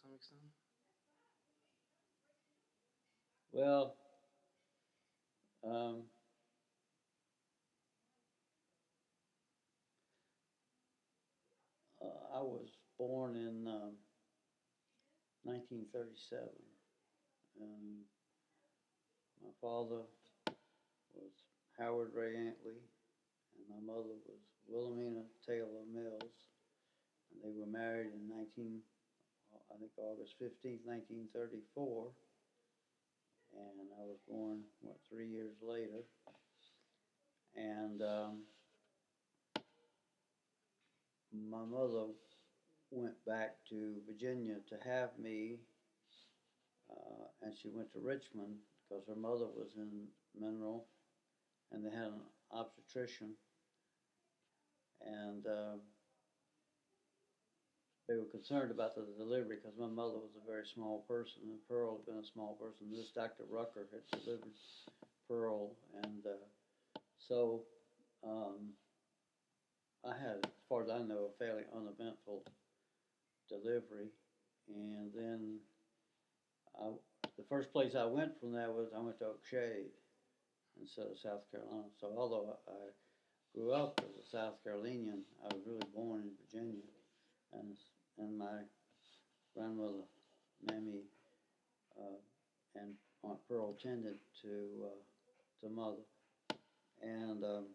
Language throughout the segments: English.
some extent? Well, um, I was born in 1937, and my father was Howard Ray Antley, and my mother was Wilhelmina Taylor Mills, and they were married in I think August 15th, 1934, and I was born 3 years later, and my mother went back to Virginia to have me, and she went to Richmond because her mother was in Mineral, and they had an obstetrician, and they were concerned about the delivery because my mother was a very small person, and Pearl had been a small person. This Dr. Rucker had delivered Pearl, and so I had, as far as I know, a fairly uneventful delivery, and then the first place I went from there was I went to Oak Shade instead of South Carolina. So although I grew up as a South Carolinian, I was really born in Virginia, and my grandmother Mammy and Aunt Pearl tended to mother, and of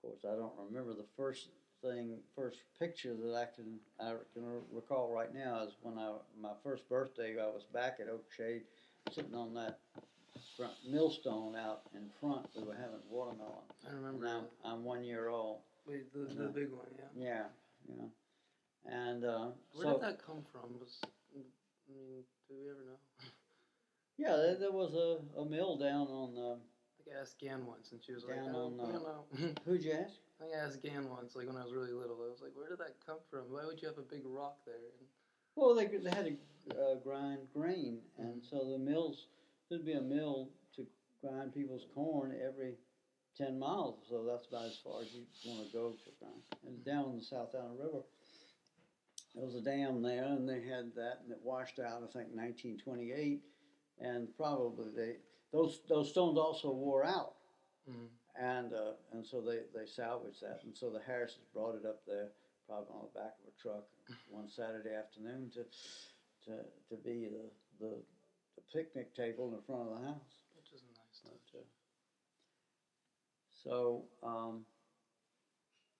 course I don't remember the first picture that I can recall right now is when my first birthday. I was back at Oak Shade, sitting on that front millstone out in front. We were having watermelon. I remember. I'm 1 year old. Wait, the big one, yeah. Yeah, and where did that come from? I mean, do we ever know? Yeah, there was a mill down on. I asked Gan once, and she was down like, on. I don't know. Who'd you ask? I asked Gan once, like when I was really little. I was like, where did that come from? Why would you have a big rock there? And well, they had to grind grain, and so there'd be a mill to grind people's corn every 10 miles, so that's about as far as you want to go to grind. And down on the South Island River, there was a dam there, and they had that, and it washed out, I think, 1928, and probably those stones also wore out. Mm-hmm. And so they salvaged that, and so the Harrises brought it up there, probably on the back of a truck, one Saturday afternoon to be the picnic table in the front of the house. Which is a nice touch. So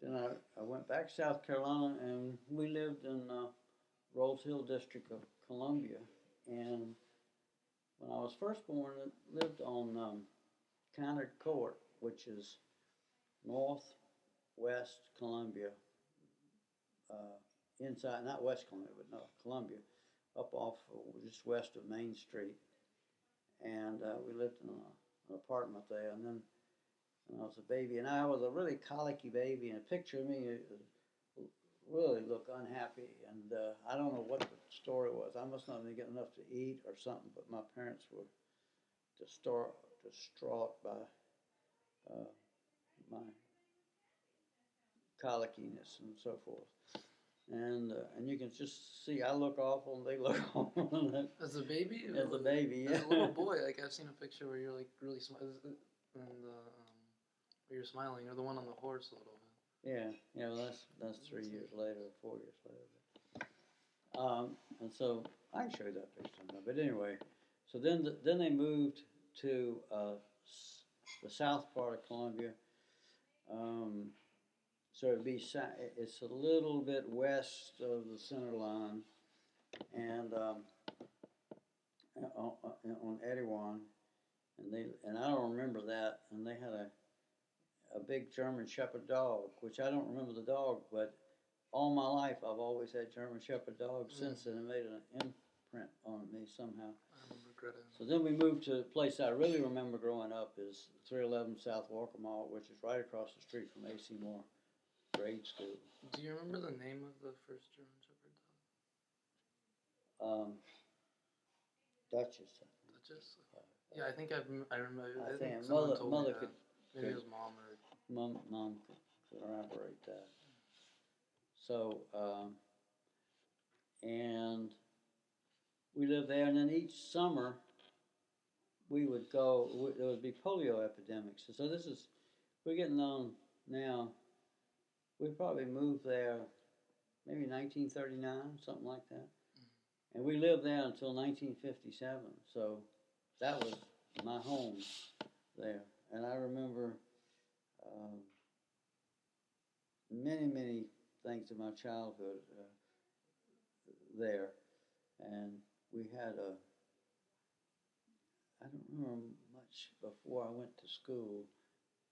then I went back to South Carolina, and we lived in Rose Hill District of Columbia, and when I was first born, I lived on County Court, which is northwest Columbia, inside, not West Columbia, but no, Columbia, up off just west of Main Street. And we lived in an apartment there. And then when I was a baby, and I was a really colicky baby, and a picture of me really looked unhappy. And I don't know what the story was. I must not have get enough to eat or something, but my parents were distraught by my colickiness and so forth. And you can just see I look awful and they look awful. As a baby? As a baby, yeah. As a little boy, like I've seen a picture where you're like really smiling, and where you're smiling, or the one on the horse a little bit. Yeah. Well, that's 3 years later, 4 years later. And so I can show you that picture sometime. But anyway, so then they moved to the south part of Columbia. So it's a little bit west of the center line, and on Etowah, and I don't remember that. And they had a big German Shepherd dog, which I don't remember the dog, but all my life I've always had German Shepherd dogs since then. It made an imprint on me somehow. I remember Greta. So then we moved to a place I really remember growing up is 311 South Walker Mall, which is right across the street from A.C. Moore Grade School. Do you remember the name of the first German Shepherd dog? Duchess. Duchess? Yeah, I think I remember. I think mother could. Maybe it was mom or. Mom could corroborate that. So and we lived there. And then each summer we would go. There would be polio epidemics. So we're getting on now. We probably moved there maybe 1939, something like that. And we lived there until 1957. So that was my home there. And I remember many, many things of my childhood there. And we had I don't remember much before I went to school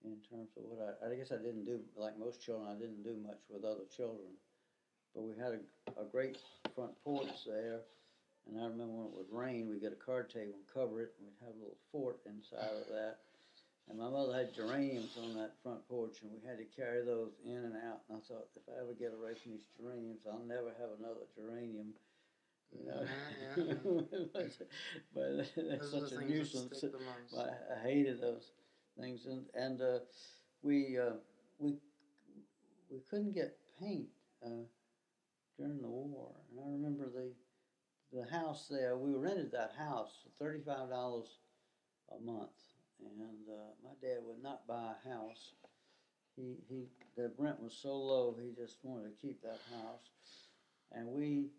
in terms of what I guess I didn't do, like most children, I didn't do much with other children. But we had a great front porch there. And I remember when it would rain, we'd get a card table and cover it, and we'd have a little fort inside of that. And my mother had geraniums on that front porch, and we had to carry those in and out. And I thought, if I ever get away from these geraniums, I'll never have another geranium. You know? Yeah. but that's such a nuisance. I hated those things, and we couldn't get paint during the war. And I remember the house there. We rented that house for $35 a month. And my dad would not buy a house. The rent was so low, he just wanted to keep that house. And we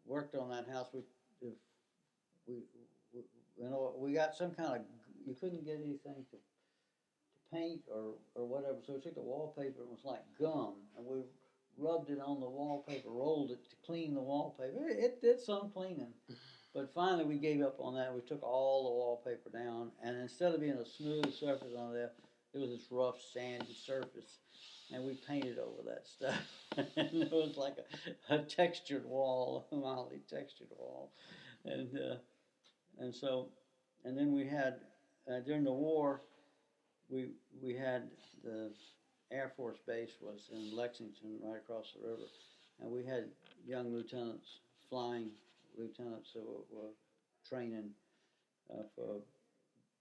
worked on that house. We got some kind of, you couldn't get anything to paint or whatever. So we took the wallpaper. It was like gum, and we rubbed it on the wallpaper, rolled it to clean the wallpaper. It did some cleaning. But finally, we gave up on that. We took all the wallpaper down, and instead of being a smooth surface on there, it was this rough, sandy surface, and we painted over that stuff. And it was like a textured wall, a mildly textured wall, and then we had during the war, we had the Air Force base was in Lexington, right across the river, and we had young lieutenants flying. Lieutenants who were training for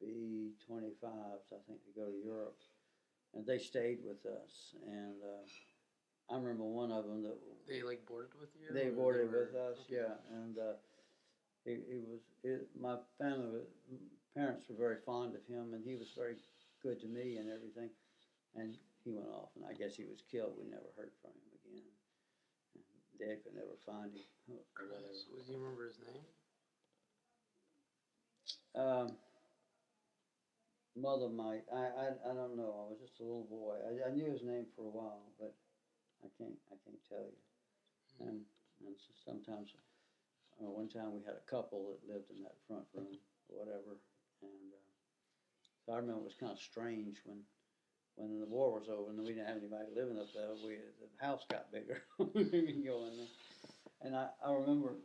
B-25s, I think, to go to Europe, and they stayed with us. And I remember one of them that they like boarded with you. They boarded with us, okay. Yeah. And my parents were very fond of him, and he was very good to me and everything. And he went off, and I guess he was killed. We never heard from him again. Dad could never find him. Or whatever. So, do you remember his name? Mother might. I don't know. I was just a little boy. I knew his name for a while, but I can't tell you. And sometimes, one time we had a couple that lived in that front room or whatever, and so I remember it was kind of strange when the war was over and we didn't have anybody living up there. The house got bigger. We could go in there. And I remember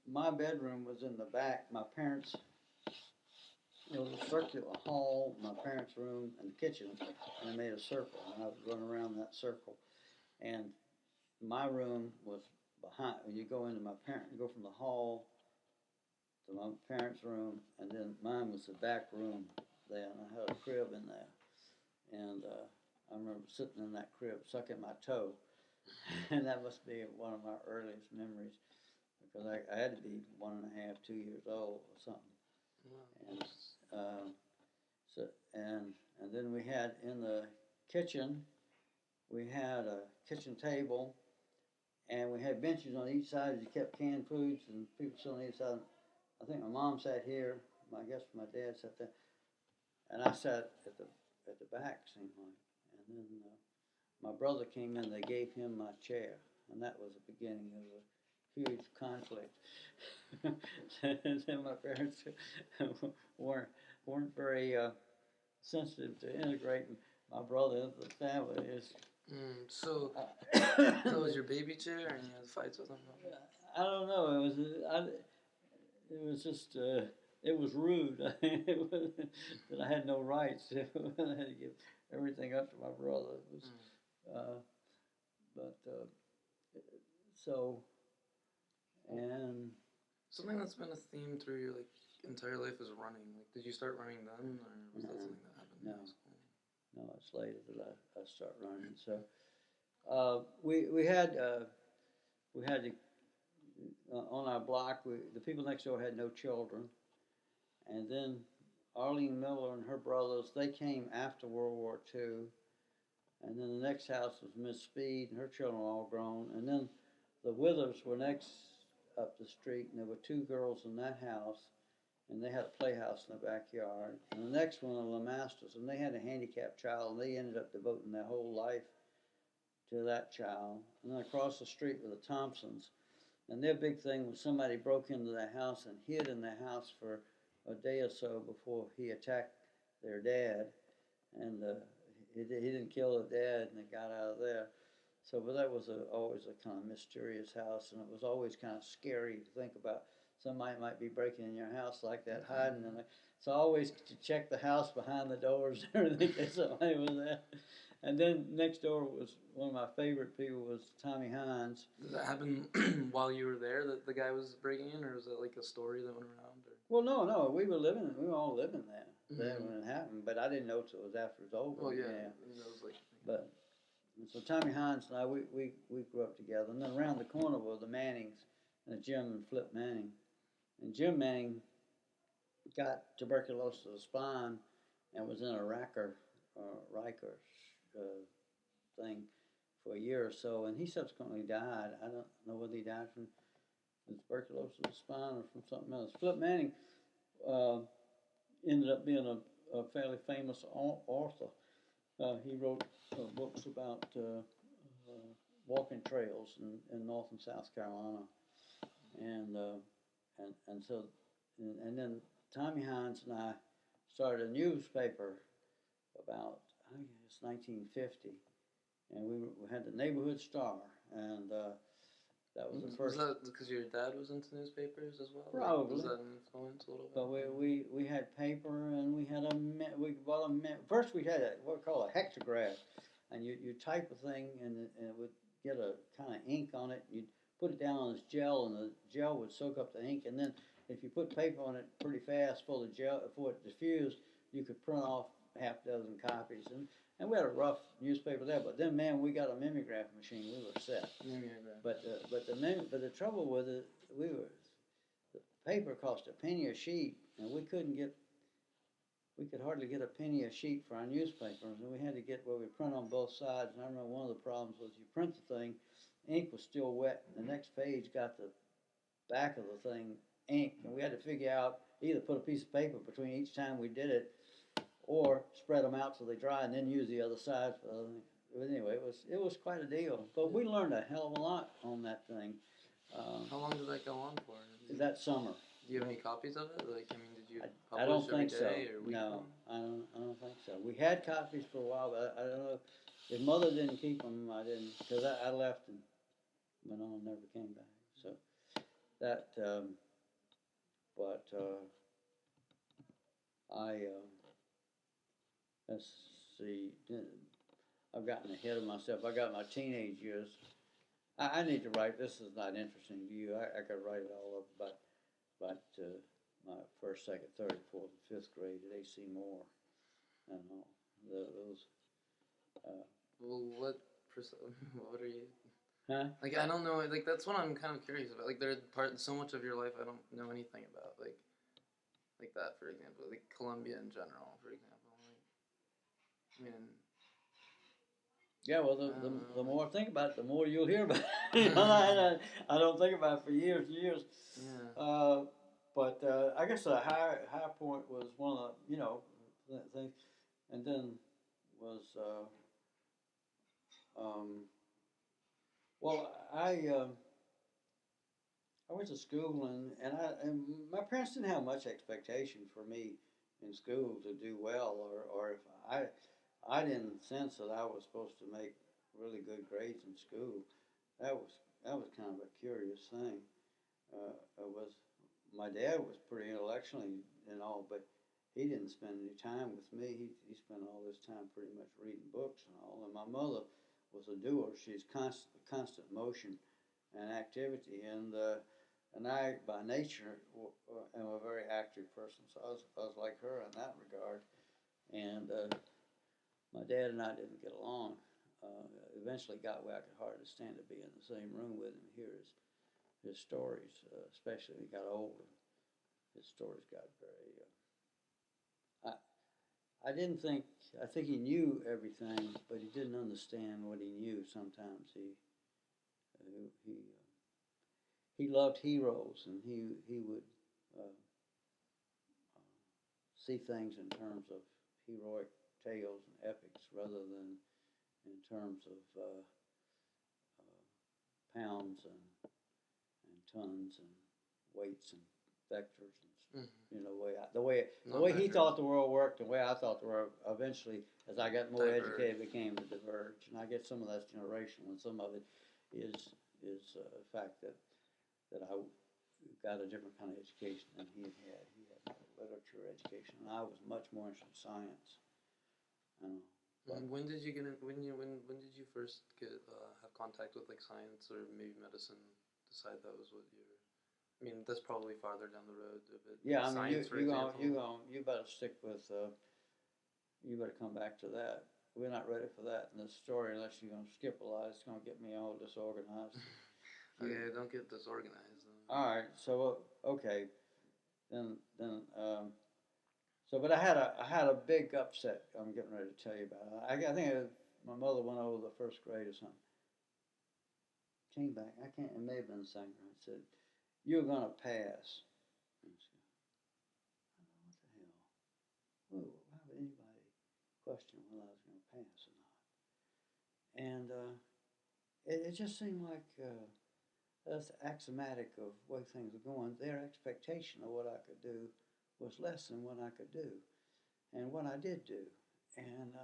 my bedroom was in the back. My parents, it was a circular hall, my parents' room, and the kitchen, and I made a circle, and I would run around that circle. And my room was behind. When you go into you go from the hall to my parents' room, and then mine was the back room there, and I had a crib in there. And I remember sitting in that crib, sucking my toe, and that must be one of my earliest memories, because I had to be 1.5, 2 years old or something. Wow. And then we had in the kitchen, we had a kitchen table, and we had benches on each side as you kept canned foods, and people sat on each side. I think my mom sat here. I guess my dad sat there, and I sat at the back, seemed like. And then my brother came in. They gave him my chair, and that was the beginning of a huge conflict. And then my parents weren't very sensitive to integrating my brother into the family. So that was your baby chair, and you had fights with him? I don't know. It was just. It was rude. That I had no rights. I had to give everything up to my brother. It was, and something that's been a theme through your entire life is running. Did you start running then, or was that something that happened in high school? No, it's later that I start running. So we had to on our block, the people next door had no children, and then Arlene Miller and her brothers, they came after World War II, and then the next house was Miss Speed, and her children were all grown, and then the Withers were next up the street, and there were two girls in that house, and they had a playhouse in the backyard, and the next one, the Lemasters, and they had a handicapped child, and they ended up devoting their whole life to that child. And then across the street were the Thompsons, and their big thing was somebody broke into their house and hid in their house for a day or so before he attacked their dad, and he didn't kill the dad, and it got out of there. So, but that was always a kind of mysterious house, and it was always kind of scary to think about somebody might be breaking in your house like that, hiding in it. So always to check the house behind the doors and everything, in case somebody was there. And then next door was one of my favorite people was Tommy Hines. Did that happen while you were there, that the guy was breaking in, or was it like a story that went around? Or? Well, no, we were all living there when it happened, but I didn't know till it was after it was over. Oh, yeah. I mean, that was like... But, so Tommy Hines and I, we grew up together. And then around the corner were the Mannings, and Jim and Flip Manning. And Jim Manning got tuberculosis of the spine and was in a Riker thing for a year or so, and he subsequently died. I don't know whether he died from tuberculosis of the spine or from something else. Flip Manning ended up being a fairly famous author. He wrote books about walking trails in North and South Carolina, and then Tommy Hines and I started a newspaper about, I guess, 1950, and we had the Neighborhood Star, and that was the first. Was that because your dad was into newspapers as well? Probably. Like, was that an influence a little bit? But we had paper, and we had we bought first we had what we call a hectograph, and you type a thing, and it would get a kind of ink on it, and you'd put it down on this gel, and the gel would soak up the ink, and then if you put paper on it pretty fast full of gel before it diffused, you could print off half a dozen copies, and we had a rough newspaper there. But then, man, we got a mimeograph machine. We were set. Mimeograph. But the trouble with it, the paper cost a penny a sheet, and we could hardly get a penny a sheet for our newspapers, and we had to get where we print on both sides. And I remember one of the problems was you print the thing, ink was still wet, and the next page got the back of the thing ink, and we had to figure out either put a piece of paper between each time we did it, or spread them out so they dry, and then use the other side for the other thing. But anyway, it was quite a deal. But we learned a hell of a lot on that thing. How long did that go on for? That summer. Do you have any copies of it? Like, I mean, did you I don't publish think every day so. or weekly? No, I don't think so. We had copies for a while, but I don't know. If Mother didn't keep them, I didn't, because I left and went on and never came back. So that, let's see, I've gotten ahead of myself. I got my teenage years. I need to write, this is not interesting to you. I could write it all up about my first, second, third, fourth, and fifth grade at A.C. Moore and all. Those. Well, what are you? Huh? Like, I don't know. Like, that's what I'm kind of curious about. Like, so much of your life I don't know anything about. Like that, for example. Like Colombia in general, for example. Like, I mean. Yeah, well, the more I think about it, the more you'll hear about it. I don't think about it for years and years. Yeah. But I guess the high point was one of the, things, and then was, I went to school and my parents didn't have much expectation for me in school to do well, or if I didn't sense that I was supposed to make really good grades in school. That was kind of a curious thing. My dad was pretty intellectually and all, but he didn't spend any time with me. He spent all this time pretty much reading books and all. And my mother was a doer. She's constant motion and activity. And I, by nature, am a very active person. So I was like her in that regard. And my dad and I didn't get along. Eventually got where I could hardly stand to be in the same room with him, hear his his stories, especially when he got older. His stories got very. I didn't think. I think he knew everything, but he didn't understand what he knew. Sometimes he loved heroes, and he would see things in terms of heroic tales and epics rather than in terms of pounds and tons and weights and vectors and the way he thought the world worked, the way I thought the world. Eventually, as I got more educated, became the diverge, and I guess some of that's generational, and some of it is the fact that I got a different kind of education than he had. He had a literature education, and I was much more interested in science. When did you get in, when did you first get have contact with like science or maybe medicine? Decide that was what you. I mean, that's probably farther down the road a bit. Yeah, I mean, science, you better stick with. You better come back to that. We're not ready for that in this story unless you're going to skip a lot. It's going to get me all disorganized. Okay, don't get disorganized. All right, so okay, then but I had a big upset. I'm getting ready to tell you about. I think my mother went over the first grade or something. Came back. I can't. It may have been the second grade. Said, "You're gonna pass." I said, what the hell? Whoa, why would anybody question whether I was going to pass or not? And it just seemed like that's axiomatic of the way things were going. Their expectation of what I could do was less than what I could do, and what I did do, and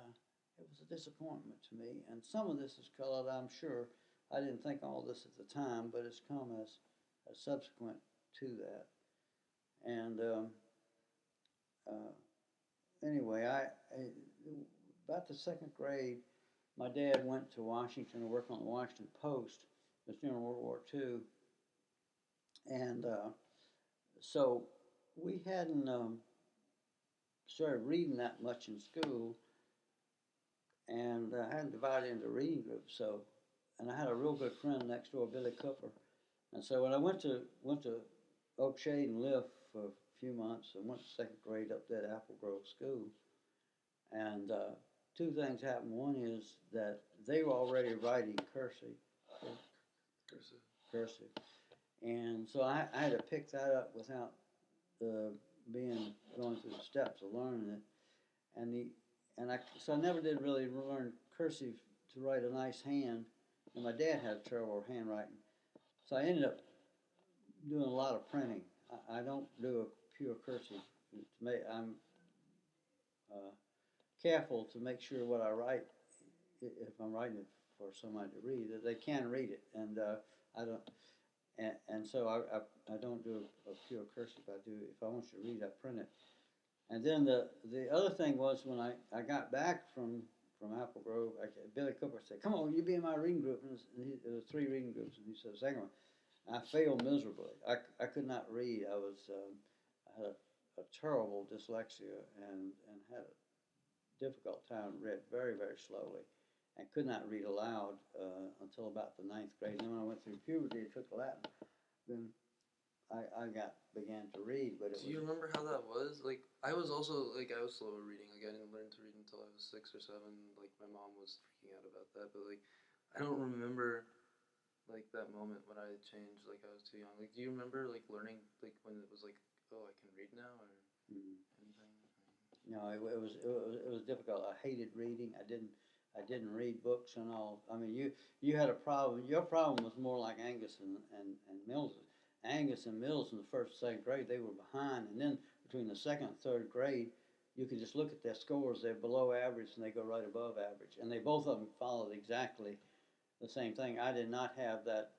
it was a disappointment to me. And some of this is colored, I'm sure. I didn't think all this at the time, but it's come as subsequent to that. And anyway, about the second grade, my dad went to Washington to work on the Washington Post. It was during World War II, and so we hadn't started reading that much in school, and I hadn't divided into reading groups. So, and I had a real good friend next door, Billy Cooper, and so when I went to Oak Shade and lived for a few months, I went to second grade up there at Apple Grove School, and two things happened. One is that they were already writing cursive, and so I had to pick that up without going through the steps of learning it, so I never did really learn cursive to write a nice hand, and my dad had terrible handwriting, so I ended up doing a lot of printing. I don't do a pure cursive. I'm careful to make sure what I write, if I'm writing it for somebody to read, that they can read it, and I don't. And so I don't do a pure cursive. I do, if I want you to read, I print it. And then the other thing was when I got back from Apple Grove, Billy Cooper said, "Come on, you be in my reading group." And there was 3 reading groups, and he said the second one. I failed miserably. I could not read. I had a terrible dyslexia and had a difficult time. Read very, very slowly, and could not read aloud until about the 9th grade. And then when I went through puberty and took Latin, then I began to read. But do you remember how that was? Like I was also I was slow at reading. Like I didn't learn to read until I was 6 or 7. Like my mom was freaking out about that. But like I don't remember like that moment when I changed. Like I was too young. Like do you remember like learning like when it was like, oh, I can read now or anything? No, it was difficult. I hated reading. I didn't read books and all. I mean, you had a problem. Your problem was more like Angus and Mills. Angus and Mills in the 1st and 2nd grade, they were behind, and then between the 2nd and 3rd grade, you could just look at their scores. They're below average, and they go right above average, and they both of them followed exactly the same thing. I did not have that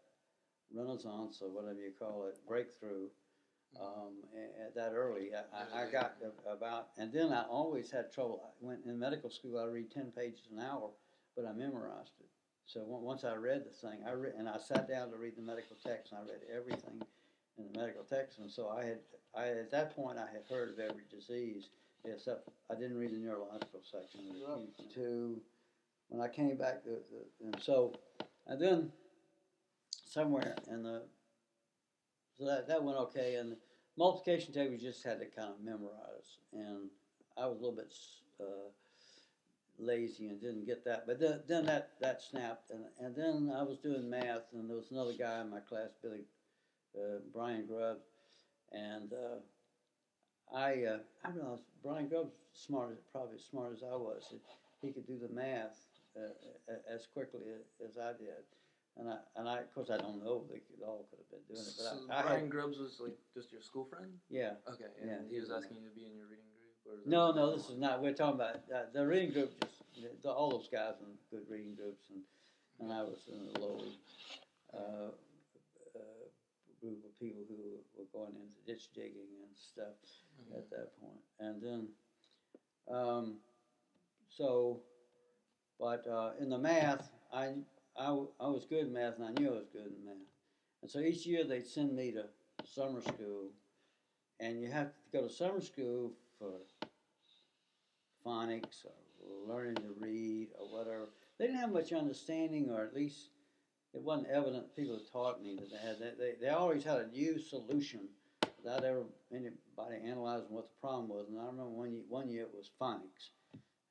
renaissance or whatever you call it, breakthrough. That early, I got about, and then I always had trouble. I went in medical school. I read 10 pages an hour, but I memorized it. So once I read the thing, and I sat down to read the medical text, and I read everything in the medical text. And so I at that point I had heard of every disease, except I didn't read the neurological section. To when I came back, and then somewhere in the so that went okay. And multiplication table you just had to kind of memorize, and I was a little bit lazy and didn't get that. But then that snapped, and then I was doing math, and there was another guy in my class, Brian Grubb, and I realized Brian Grubb's probably as smart as I was. He could do the math as quickly as I did. And I, of course, I don't know. They all could have been doing it. But So Brian Grubbs was like just your school friend? Yeah. Okay, and yeah, he was asking you to be in your reading group? Or no, this is not. We're talking about the reading group. All those guys in good reading groups, and I was in a lowly group of people who were going into ditch digging and stuff at that point. And then, in the math, I was good in math, and I knew I was good in math. And so each year they'd send me to summer school, and you have to go to summer school for phonics or learning to read or whatever. They didn't have much understanding, or at least it wasn't evident people taught me that they had. They always had a new solution without ever anybody analyzing what the problem was. And I remember one year it was phonics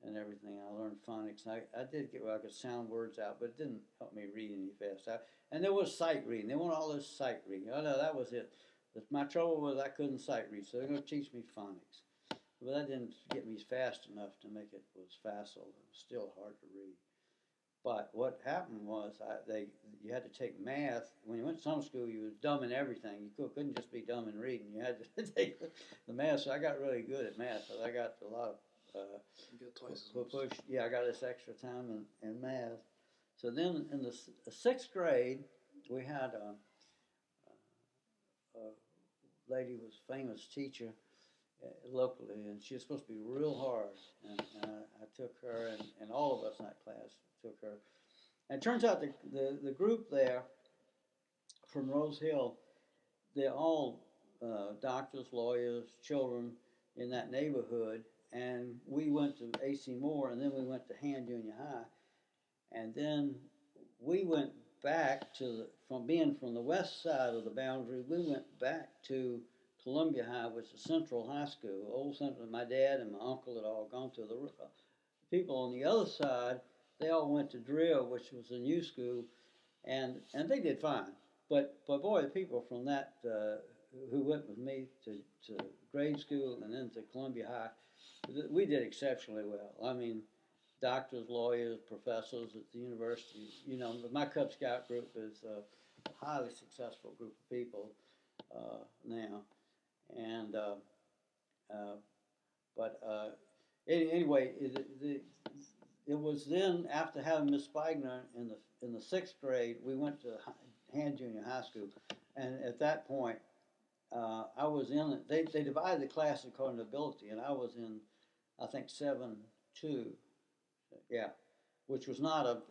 and everything. I learned phonics. And I did get where I could sound words out, but it didn't help me read any fast. And there was sight reading. They wanted all this sight reading. Oh, no, that was it. My trouble was I couldn't sight read, so they're going to teach me phonics. But that didn't get me fast enough to make it was facile. It was still hard to read. But what happened was you had to take math. When you went to summer school, you was dumb in everything. You couldn't just be dumb in reading. You had to take the math. So I got really good at math. So I got a lot of you got twice as much. Yeah, I got this extra time in math. So then in the sixth grade, we had a lady who was a famous teacher locally, and she was supposed to be real hard. And I took her, and all of us in that class took her. And it turns out the group there from Rose Hill, they're all doctors, lawyers, children in that neighborhood. And we went to A.C. Moore, and then we went to Han Junior High. And then we went back from the west side of the boundary, we went back to Columbia High, which is Central High School. Old Central, my dad and my uncle had all gone to. The people on the other side, they all went to Drill, which was a new school, and they did fine. But boy, the people from that who went with me to grade school and then to Columbia High, we did exceptionally well. I mean, doctors, lawyers, professors at the university. But my Cub Scout group is a highly successful group of people now. And anyway, it was then after having Miss Spigner in the sixth grade, we went to Han Junior High School, and at that point, I was in. They divided the class according to ability, and I was in, I think 7-2, yeah, which was not a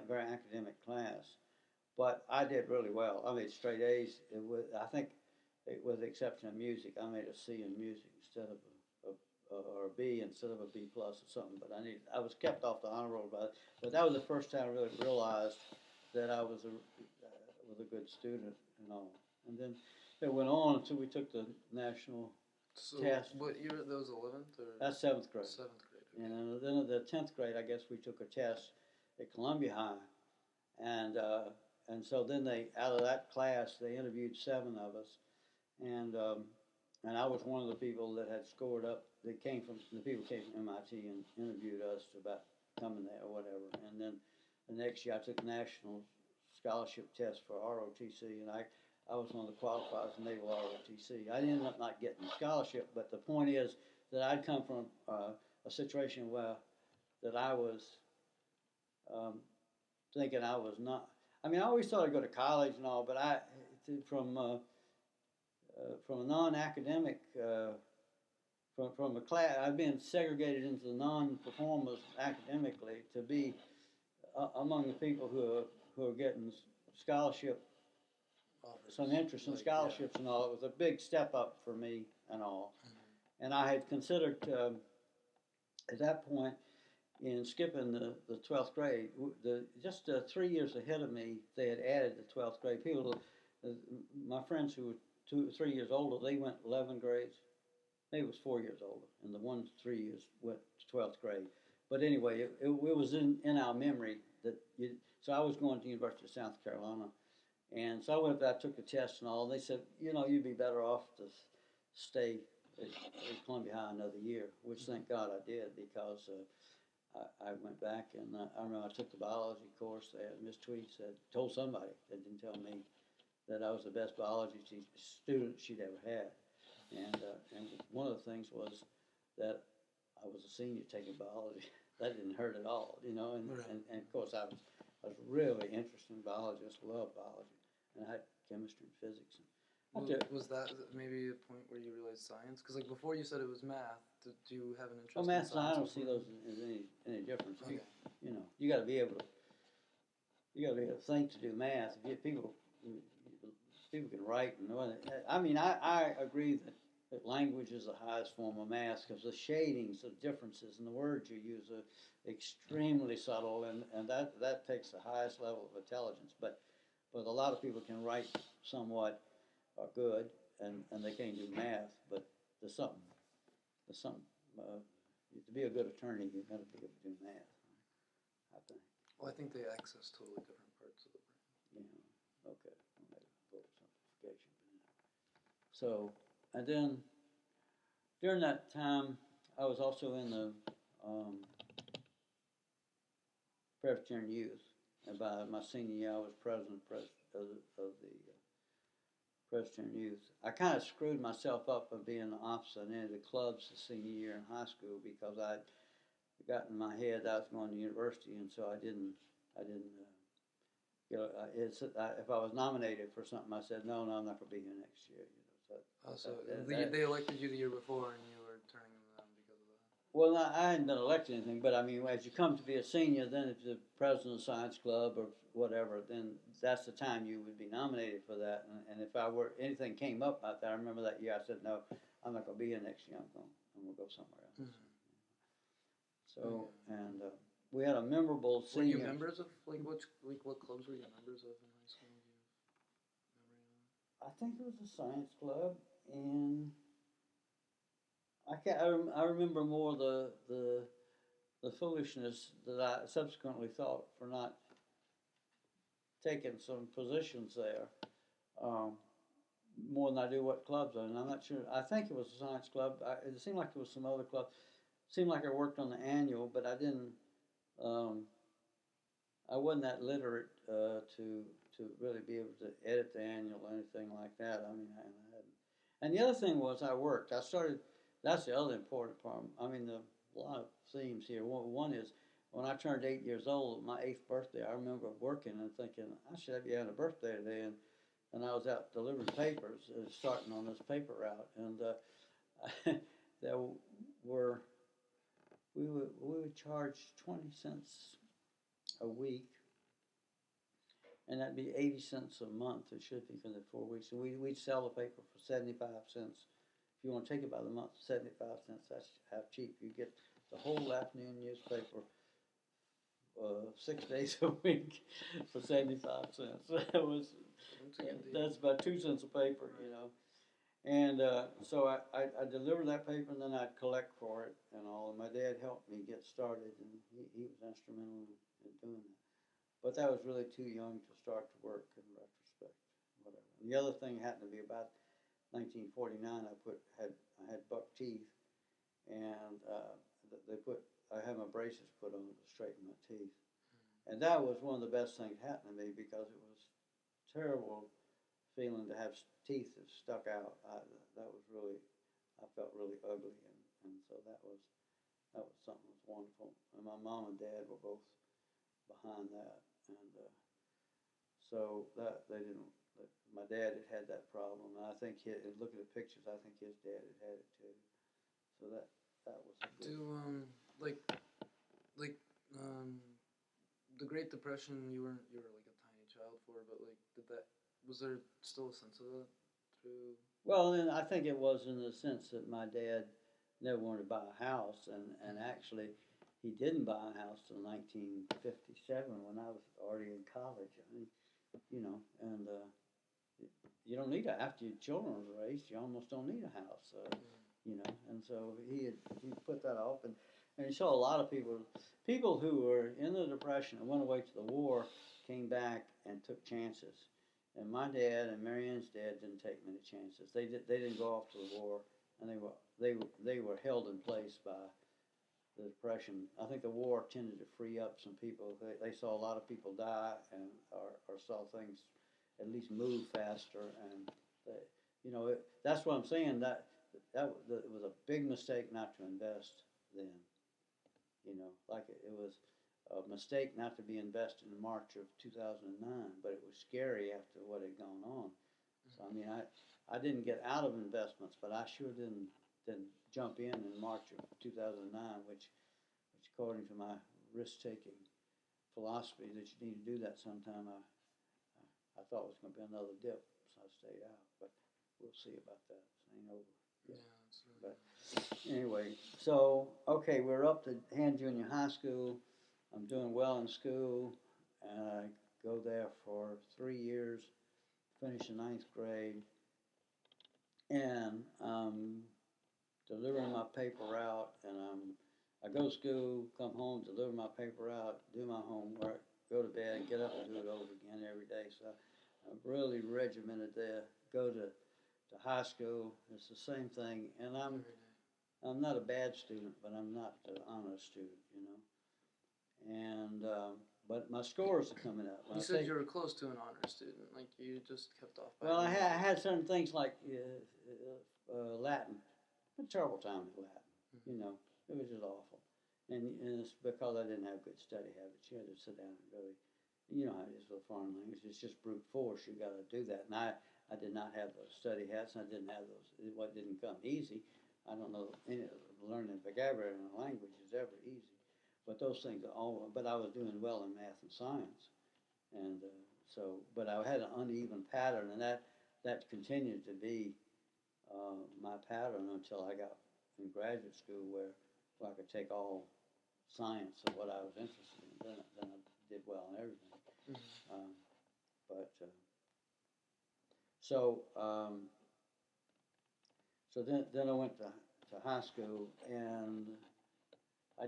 very academic class, but I did really well. I made straight A's. I think. With the exception of music, I made a C in music instead of or a B instead of a B plus or something. But I was kept off the honor roll by it. But that was the first time I really realized that I was a good student and all. And then it went on until we took the national test. What year? That was 11th or? That's seventh grade. Seventh grade. Okay. And then in the 10th grade, I guess we took a test at Columbia High, and so then out of that class they interviewed 7 of us. And I was one of the people that had scored up. The people came from MIT and interviewed us about coming there or whatever. And then the next year I took national scholarship test for ROTC, and I was one of the qualifiers in Naval ROTC. I ended up not getting the scholarship, but the point is that I'd come from a situation where that I was thinking I was not. I mean, I always thought I'd go to college and all, but from a non-academic, from a class, I've been segregated into the non-performers academically to be among the people who are getting scholarship, some interest in scholarships and all. It was a big step up for me and all. Mm-hmm. And I had considered at that point in skipping the 12th grade, just 3 years ahead of me, they had added the 12th grade. My friends who were 3 years older, they went 11 grades. Maybe it was 4 years older, and the one 3 years went to 12th grade. But anyway, it was in our memory that you. So I was going to the University of South Carolina, and so I went there, I took the test and all. They said, you'd be better off to stay at Columbia High another year, which thank God I did, because I went back and I remember I took the biology course there. Miss Tweed told somebody, that didn't tell me, that I was the best biology student she'd ever had. And one of the things was that I was a senior taking biology. That didn't hurt at all, and of course I was really interested in biology. I just loved biology, and I had chemistry and physics. Was that maybe a point where you realized science? Because before you said it was math. Do you have an interest? Well, math in science? I don't see those as any difference. Okay. You got to be able to. You got to be able to think to do math. If people can write and know it. I mean, I agree that language is the highest form of math, because the shadings, the differences in the words you use are extremely subtle, and that takes the highest level of intelligence. But a lot of people can write somewhat or good, and they can't do math. But there's something. To be a good attorney, you've got to be able to do math, I think. Well, I think they access totally different parts of the brain. Yeah. Okay. Maybe a little simplification. So, and then during that time, I was also in the Presbyterian Youth. And by my senior year, I was president of the Presbyterian Youth. I kind of screwed myself up of being the officer in any of the clubs the senior year in high school, because I'd gotten in my head I was going to university, and so I didn't. If I was nominated for something, I said no, I'm not going to be here next year. So they elected you the year before, and you were turning them down because of that. Well, I hadn't been elected anything, but I mean, as you come to be a senior, then if you're the president of the science club or whatever, then that's the time you would be nominated for that. And if anything came up about that, I remember that year I said, no, I'm not going to be here next year. I'm going to go somewhere else. Mm-hmm. So, and we had a memorable senior. Were you members of what clubs were you members of in high school? I think it was a science club, and I remember more the foolishness that I subsequently thought for not taking some positions there, more than I do what clubs are. And I'm not sure. I think it was a science club. It seemed like there was some other club. It seemed like I worked on the annual, but I didn't. I wasn't that literate to really be able to edit the annual or anything like that. I mean, I hadn't. And the other thing was I worked. I started. That's the other important part. I mean, a lot of themes here. One is when I turned 8 years old, my 8th birthday, I remember working and thinking, I should be having a birthday today. And I was out delivering papers, starting on this paper route. And we would charge 20 cents a week. And that'd be 80 cents a month. It should be for the 4 weeks. And we'd sell the paper for 75 cents. If you want to take it by the month, 75 cents. That's half cheap. You get the whole afternoon newspaper 6 days a week for 75 cents. That's about 2 cents a paper, And so I delivered that paper, and then I'd collect for it and all. And my dad helped me get started, and he was instrumental in doing that. But that was really too young to start to work in retrospect, whatever. And the other thing happened to be about 1949. I had buck teeth, and I had my braces put on to straighten my teeth, and that was one of the best things that happened to me, because it was terrible feeling to have teeth that stuck out. I felt really ugly, and so that was something that was wonderful. And my mom and dad were both behind that, and so that they didn't. My dad had that problem, and I think looking at pictures, I think his dad had it too. So that was a good. The Great Depression, you were like a tiny child for, but was there still a sense of that through? Well, then I think it was in the sense that my dad never wanted to buy a house, and actually he didn't buy a house till 1957 when I was already in college. I mean, and you don't need after your children are raised, you almost don't need a house, you know. And so he put that off, and he saw a lot of people who were in the Depression and went away to the war, came back and took chances. And my dad and Marianne's dad didn't take many chances. They didn't go off to the war, and they were held in place by the Depression. I think the war tended to free up some people. They saw a lot of people die, and or saw things at least move faster. And you know, that's what I'm saying. That it was a big mistake not to invest then. You know, like it was a mistake not to be invested in March of 2009, but it was scary after what had gone on. So I mean, I didn't get out of investments, but I sure didn't jump in March of 2009, which according to my risk-taking philosophy that you need to do that sometime, I thought it was going to be another dip, so I stayed out. But we'll see about that. It ain't over. Yeah, absolutely. But anyway, so okay, we're up to Hand Junior High School. I'm doing well in school, and I go there for 3 years, finish the 9th grade, and delivering my paper out, and I go to school, come home, deliver my paper out, do my homework, go to bed, and get up and do it over again every day. So I'm really regimented there. Go to high school, it's the same thing, and I'm not a bad student, but I'm not an honest student, you know. And but my scores are coming up. You said you were close to an honor student, like you just kept off. Well, I had certain things like Latin. A terrible time with Latin. You know, it was just awful, and it's because I didn't have good study habits. You had to sit down and really, you know how it is with foreign language. It's just brute force. You got to do that, and I did not have those study habits. And I didn't have those. What didn't come easy. I don't know any learning vocabulary in a language is ever easy. But those things are all. But I was doing well in math and science, and but I had an uneven pattern, and that continued to be my pattern until I got in graduate school, where I could take all science of what I was interested in. Then I did well in everything. Mm-hmm. So then I went to high school, and I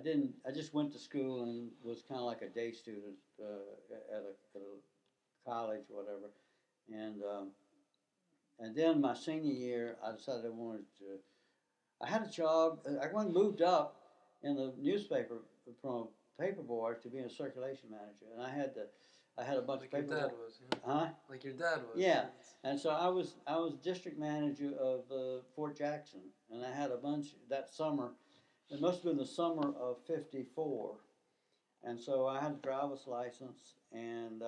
just went to school and was kind of like a day student at a college or whatever, and then my senior year I decided I wanted to. I had a job. I moved up in the newspaper from a paper boy to being a circulation manager, and I had a bunch like of paper. Your dad was, yeah. Huh? Like your dad was. Yeah, and so I was district manager of Fort Jackson, and I had a bunch that summer. It must have been the summer of '54, and so I had a driver's license, and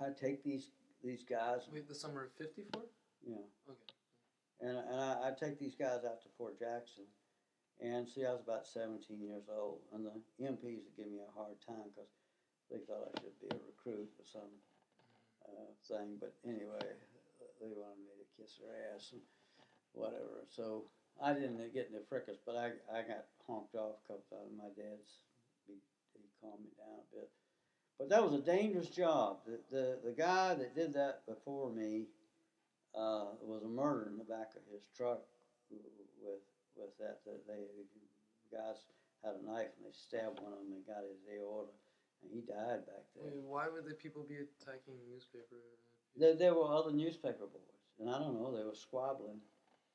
I'd take these guys. Wait, the summer of '54? Yeah. Okay. And I'd take these guys out to Fort Jackson, and see, I was about 17 years old, and the MPs would give me a hard time because they thought I should be a recruit or some thing. But anyway, they wanted me to kiss their ass and whatever. So I didn't get in the fricas, but I got honked off a couple times. My dad's he calmed me down a bit. But that was a dangerous job. The guy that did that before me was a murder in the back of his truck with that. The guys had a knife and they stabbed one of them and got his aorta, and he died back there. Wait, why would the people be attacking newspaper? There were other newspaper boys, and I don't know, they were squabbling.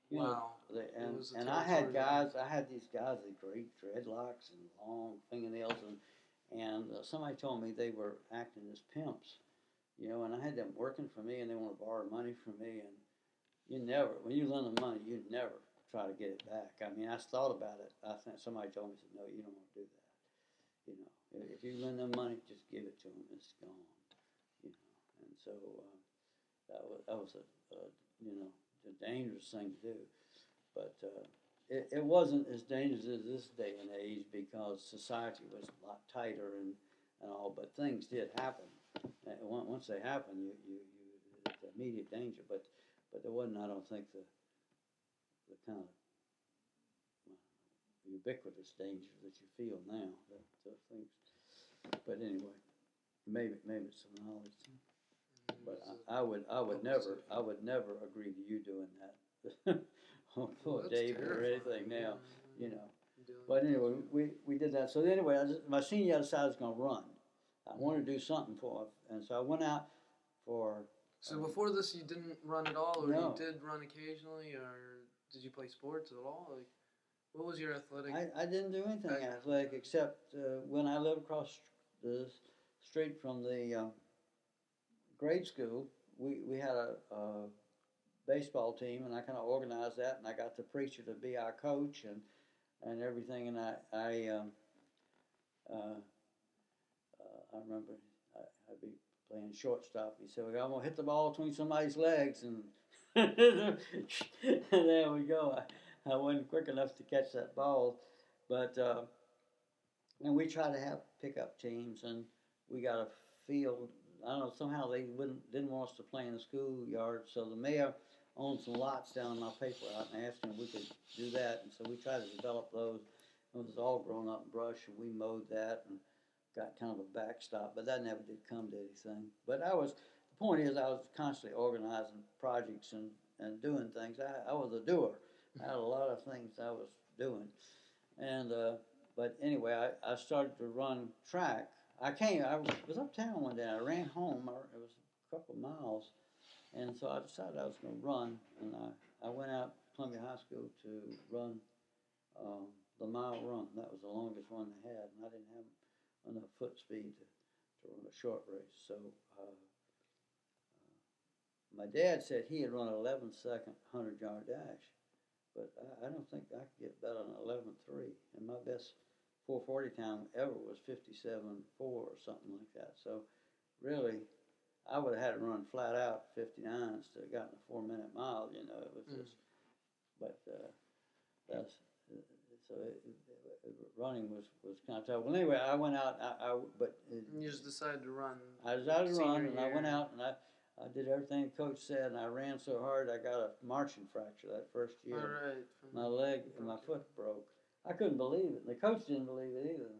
You wow. know, and I had these guys with great dreadlocks and long fingernails, and somebody told me they were acting as pimps, you know, and I had them working for me, and they want to borrow money from me, and when you lend them money, you never try to get it back. I mean, I thought about it. I think somebody told me, said, no, you don't want to do that. You know, if you lend them money, just give it to them. It's gone. You know, and so that was a dangerous thing to do. But it wasn't as dangerous as this day and age because society was a lot tighter and all. But things did happen. And once they happen, it's immediate danger. But there wasn't, I don't think, the kind of ubiquitous danger that you feel now. Things. But anyway, maybe it's some knowledge. But This is I would publicity. never agree to you doing that. Well, For that's David or terrifying. anything now, Yeah, you know. dealing But with anyway, those. we did that. So anyway, my senior year I decided I was going to run. I wanted to do something for it, and so I went out for. So before this, you didn't run at all, or No. you did run occasionally, or did you play sports at all? Like, what was your athletic? I didn't do anything background? athletic except when I lived across the street from the grade school. We had a baseball team, and I kind of organized that, and I got the preacher to be our coach and everything. And I remember I'd be playing shortstop. He said, "Well, I'm gonna hit the ball between somebody's legs," and there we go. I wasn't quick enough to catch that ball, but and we tried to have pickup teams, and we got a field. I don't know. Somehow they didn't want us to play in the schoolyard, so the mayor owned some lots down in my paper route, and asked him if we could do that, and so we tried to develop those. It was all grown up brush, and we mowed that and got kind of a backstop, but that never did come to anything. But the point is, I was constantly organizing projects and doing things. I was a doer. I had a lot of things I was doing, and but anyway, I started to run track. I was uptown one day. I ran home. It was a couple of miles, and so I decided I was going to run, and I went out to Columbia High School to run the mile run. That was the longest run they had, and I didn't have enough foot speed to run a short race. So my dad said he had run an 11-second 100-yard dash, but I don't think I could get better than 11.3. And my best 440 time ever was 57.4 or something like that. So really, I would have had to run flat out 59 instead of gotten a 4-minute mile. You know, it was just. But that's so running was kind of tough. Well, anyway, I went out. You just decided to run. I decided to run, senior and I year. went out and I did everything the coach said, and I ran so hard I got a marching fracture that first year. All right. My leg and my foot broke. I couldn't believe it. And the coach didn't believe it either.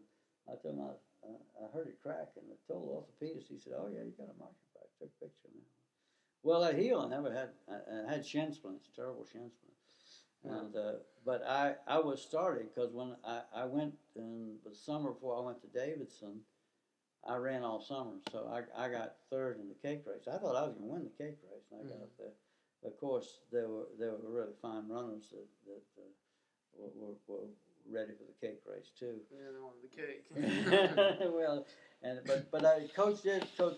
I told him I heard it crack, and I told the orthopedist. He said, "Oh yeah, you got a marching fracture." Took a picture of me. Well, that healed. I never had. I had shin splints, terrible shin splints. And but I was starting because when I went in the summer before I went to Davidson, I ran all summer, so I got third in the cake race. I thought I was going to win the cake race, and I got up there. Of course, there were really fine runners that were ready for the cake race too. Yeah, they wanted the cake. Well, but Coach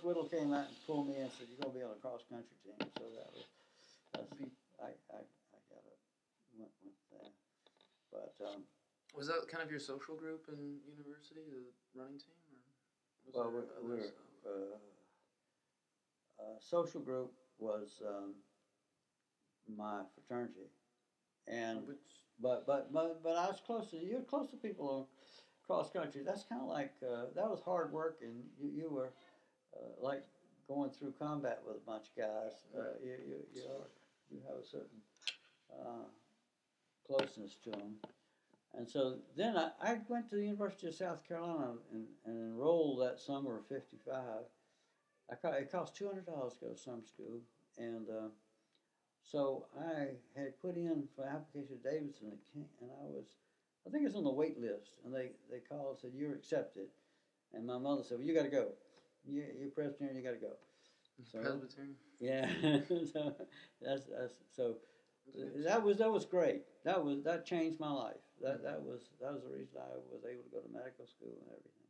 Whittle came out and pulled me in and said, "You're going to be on a cross country team." So I got a went there. But was that kind of your social group in university, the running team, well, social group was my fraternity, and but I was you're close to people on cross country. That's kind of like that was hard work, and you were like going through combat with a bunch of guys. You have a certain closeness to them. And so then I went to the University of South Carolina and enrolled that summer of '55. It cost $200 to go to summer school, and so I had put in for application to Davidson, and I think it was on the wait list, and they called and said, "You're accepted." And my mother said, "Well, you got to go. You're Presbyterian, you got to go." So, Presbyterian. Yeah, so so. That was great. That changed my life. That was the reason I was able to go to medical school and everything.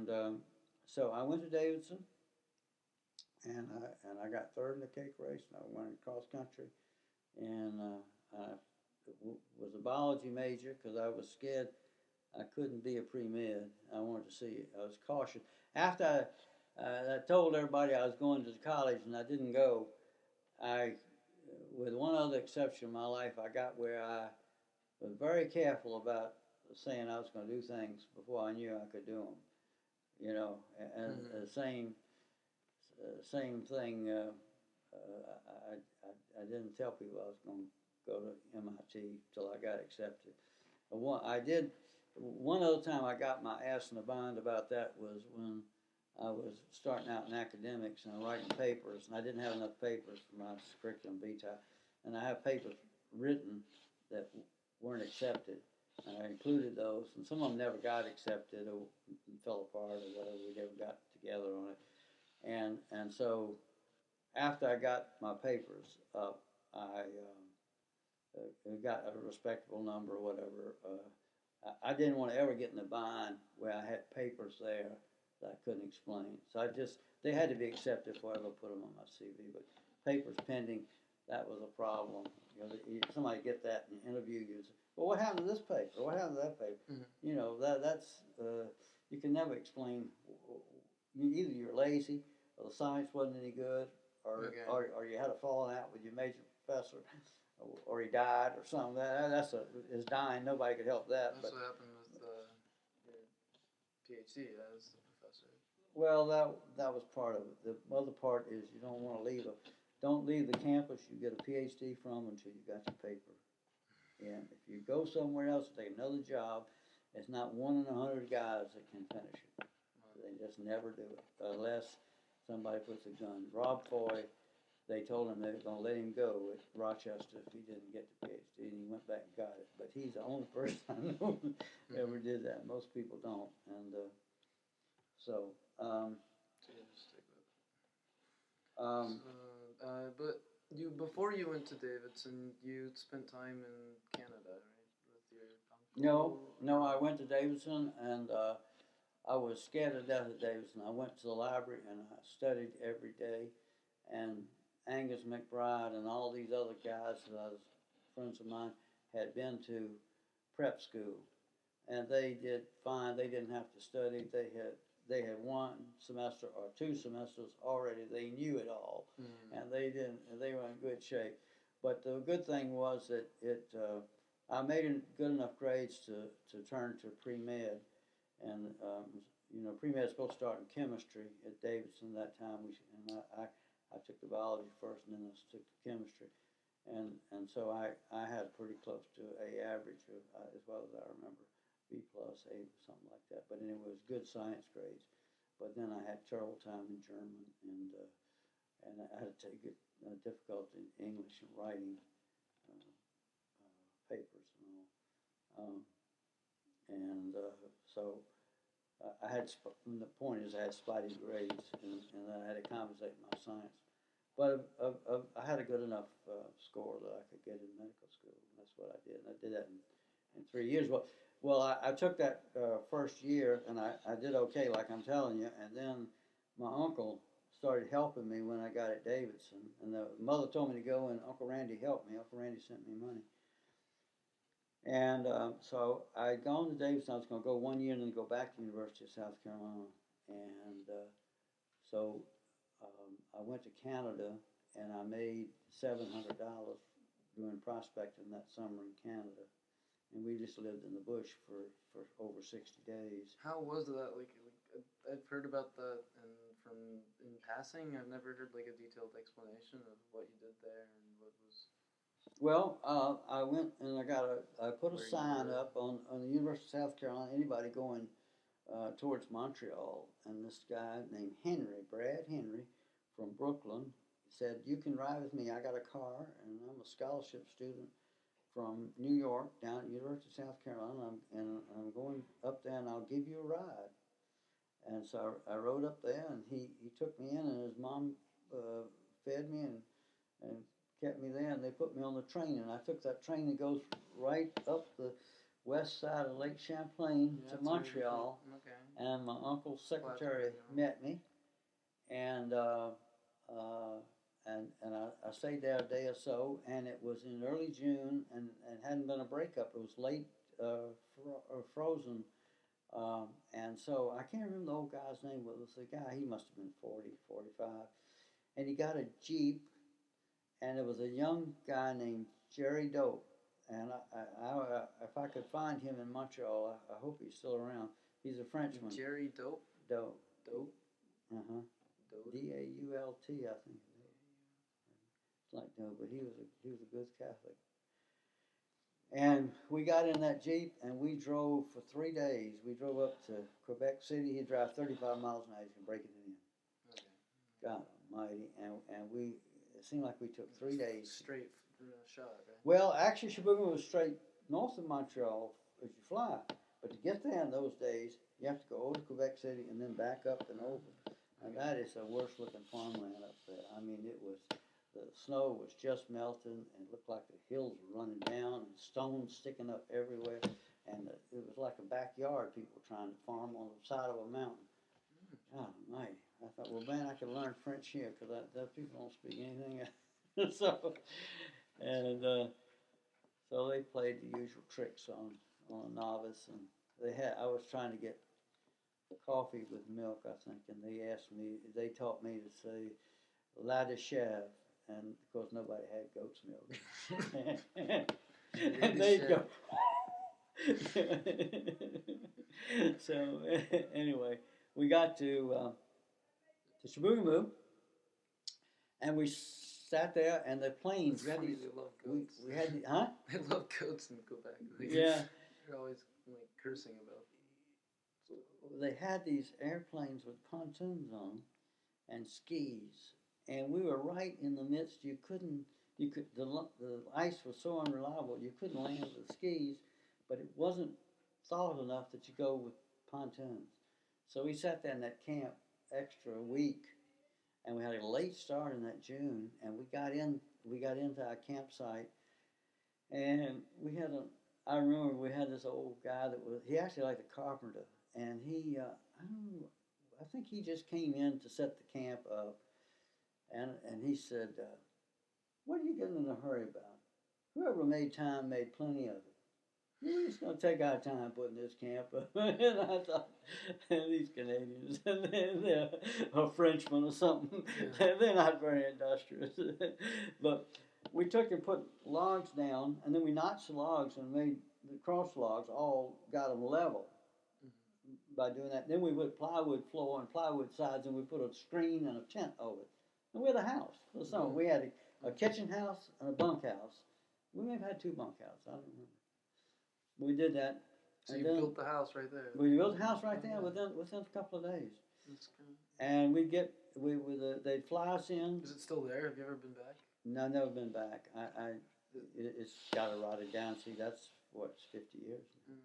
And so I went to Davidson, and I got third in the cake race, and I went cross country, and I was a biology major because I was scared I couldn't be a pre-med. I wanted to see it. I was cautious. After I told everybody I was going to college and I didn't go, with one other exception in my life, I got where I was very careful about saying I was going to do things before I knew I could do them. You know, and the same thing. I didn't tell people I was going to go to MIT till I got accepted. One other time I got my ass in a bind about that was when I was starting out in academics and writing papers, and I didn't have enough papers for my curriculum vitae, and I have papers written that weren't accepted. And I included those, and some of them never got accepted or fell apart or whatever. We never got together on it. And so after I got my papers up, I got a respectable number or whatever. I didn't want to ever get in the bind where I had papers there that I couldn't explain. So they had to be accepted before I ever put them on my CV. But papers pending, that was a problem. Somebody get that and interview you. Well, what happened to this paper? What happened to that paper? Mm-hmm. That's you can never explain. Either you're lazy, or the science wasn't any good, or you had a falling out with your major professor, or he died or something. Is dying. Nobody could help that. That's what happened with your PhD as a professor. Well, that was part of it. The other part is you don't want to don't leave the campus you get a PhD from until you got your paper. And if you go somewhere else and take another job, it's not 1 in 100 guys that can finish it. They just never do it unless somebody puts a gun. Rob Foy, they told him they were going to let him go at Rochester if he didn't get the PhD, and he went back and got it. But he's the only person I know who ever did that. Most people don't. And so you just stick with it. But before you went to Davidson, you spent time in Canada, right, with your uncle? No, I went to Davidson, and I was scattered out of Davidson. I went to the library and I studied every day, and Angus McBride and all these other guys that I was friends of mine had been to prep school, and they did fine. They didn't have to study. They had 1 semester or 2 semesters already. They knew it all, and they didn't. They were in good shape. But the good thing was that I made good enough grades to turn to pre-med. And pre-med is supposed to start in chemistry at Davidson that time. I took the biology first, and then I took the chemistry, and so I had pretty close to A average, as well as I remember, B plus, A, something like that. But anyway, it was good science grades. But then I had terrible time in German, and I had to take difficulty in English and writing papers and all. So I had, the point is I had spotty grades, and I had to compensate my science. But I had a good enough score that I could get in medical school, and that's what I did. And I did that in 3 years. Well, I took that first year, and I did okay, like I'm telling you, and then my uncle started helping me when I got at Davidson, and the mother told me to go, and Uncle Randy helped me. Uncle Randy sent me money. And so I had gone to Davidson. I was going to go 1 year and then go back to the University of South Carolina. And so I went to Canada, and I made $700 doing prospecting that summer in Canada. And we just lived in the bush for over 60 days. How was that? Like I've heard about that in passing. I've never heard like a detailed explanation of what you did there and what was. Well, I went and I put a sign up on the University of South Carolina. Anybody going towards Montreal, and this guy named Brad Henry from Brooklyn, said, "You can ride with me. I got a car, and I'm a scholarship student from New York down at University of South Carolina, and I'm going up there, and I'll give you a ride." And so I rode up there, and he took me in, and his mom fed me and kept me there, and they put me on the train, and I took that train that goes right up the west side of Lake Champlain to Montreal. Okay. And my uncle's secretary met me, and I stayed there a day or so, and it was in early June, and it hadn't been a breakup. It was late frozen, and so I can't remember the old guy's name, but it was the guy, he must have been 40, 45, and he got a Jeep, and it was a young guy named Jerry Dope, and if I could find him in Montreal, I hope he's still around. He's a Frenchman. Jerry Dope? Dope. Dope? Uh-huh. Dope. D-A-U-L-T, I think. It's like Dope, but he was a good Catholic. And we got in that Jeep and we drove for 3 days. We drove up to Quebec City. He'd drive 35 miles an hour. He could break it in. Okay. God almighty. And it seemed like we took 3 days. Straight shot, right? Well, actually, Sheboygan was straight north of Montreal as you fly. But to get there in those days, you have to go over to Quebec City and then back up and over. And that is the worst looking farmland up there. I mean, the snow was just melting and it looked like the hills were running down and stones sticking up everywhere. And it was like a backyard, people trying to farm on the side of a mountain. God almighty. I thought, well, man, I could learn French here because those people don't speak anything else. So they played the usual tricks on a novice. And I was trying to get coffee with milk, I think, and they taught me to say "la de chèvre," and of course nobody had goat's milk. And they'd go. So anyway, we got to Sheboygan, and we sat there, and the planes. It's funny, they love goats. We had huh? They love goats in Quebec. Yeah. They're always like cursing about. They had these airplanes with pontoons on and skis, and we were right in the midst. The ice was so unreliable you couldn't land with skis, but it wasn't solid enough that you go with pontoons. So we sat there in that camp extra week, and we had a late start in that June, and we got into our campsite, and I remember we had this old guy he actually liked a carpenter. And he, I think he just came in to set the camp up, and he said, "What are you getting in a hurry about? Whoever made time made plenty of it. We're just going to take our time putting this camp up." And I thought, these Canadians, they're a Frenchman or something. Yeah. They're not very industrious. But we took and put logs down, and then we notched the logs and made the cross logs, all got them level. By doing that, then we put plywood floor and plywood sides, and we put a screen and a tent over it. And we had a house for the summer. We had a kitchen house and a bunkhouse. We may have had 2 bunkhouses. I don't remember. We did that. So you built the house right there. We built the house right there within a couple of days. That's good. And they'd fly us in. Is it still there? Have you ever been back? No, I've never been back. It's got to rotted down. See, that's 50 years. Mm.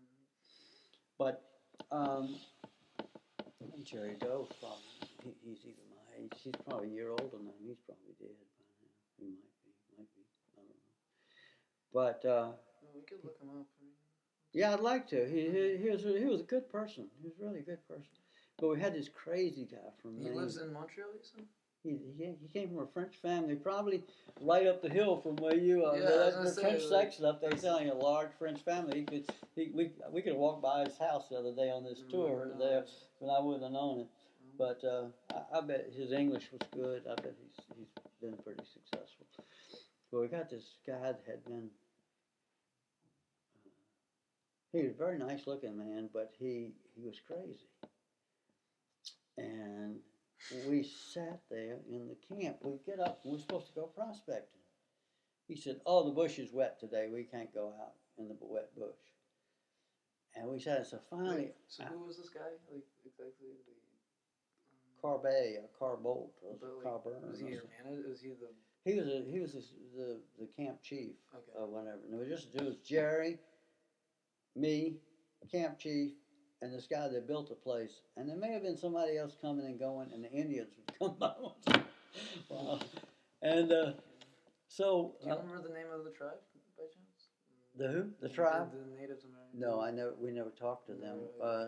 But Jerry Doe's probably, he's either my age. He's probably a year older than me. He's probably dead by now. He might be. I don't know. But we could look him up. yeah, I'd like to. He was a good person. He was really a good person. But we had this crazy guy from Maine. He lives in Montreal, you said? He came from a French family, probably right up the hill from where you are. Yeah, the French section up there, telling a large French family. We could walk by his house the other day on this tour there, but I wouldn't have known it. But I bet his English was good. I bet he's been pretty successful. Well, we got this guy that had been. He was a very nice looking man, but he was crazy. And we sat there in the camp. We get up and we're supposed to go prospecting. He said, "Oh, the bush is wet today. We can't go out in the wet bush." And we said, so finally. Wait, so who was this guy? Like exactly Carbet or Carbolt or like, Carburn. Was he your manager? Was he the? He was the camp chief or whatever. And it was Jerry, me, camp chief, and this guy that built the place. And there may have been somebody else coming and going, and the Indians would come by once. Wow. And so. Do you remember the name of the tribe by chance? The who? The tribe? The Native Americans. No, we never talked to them.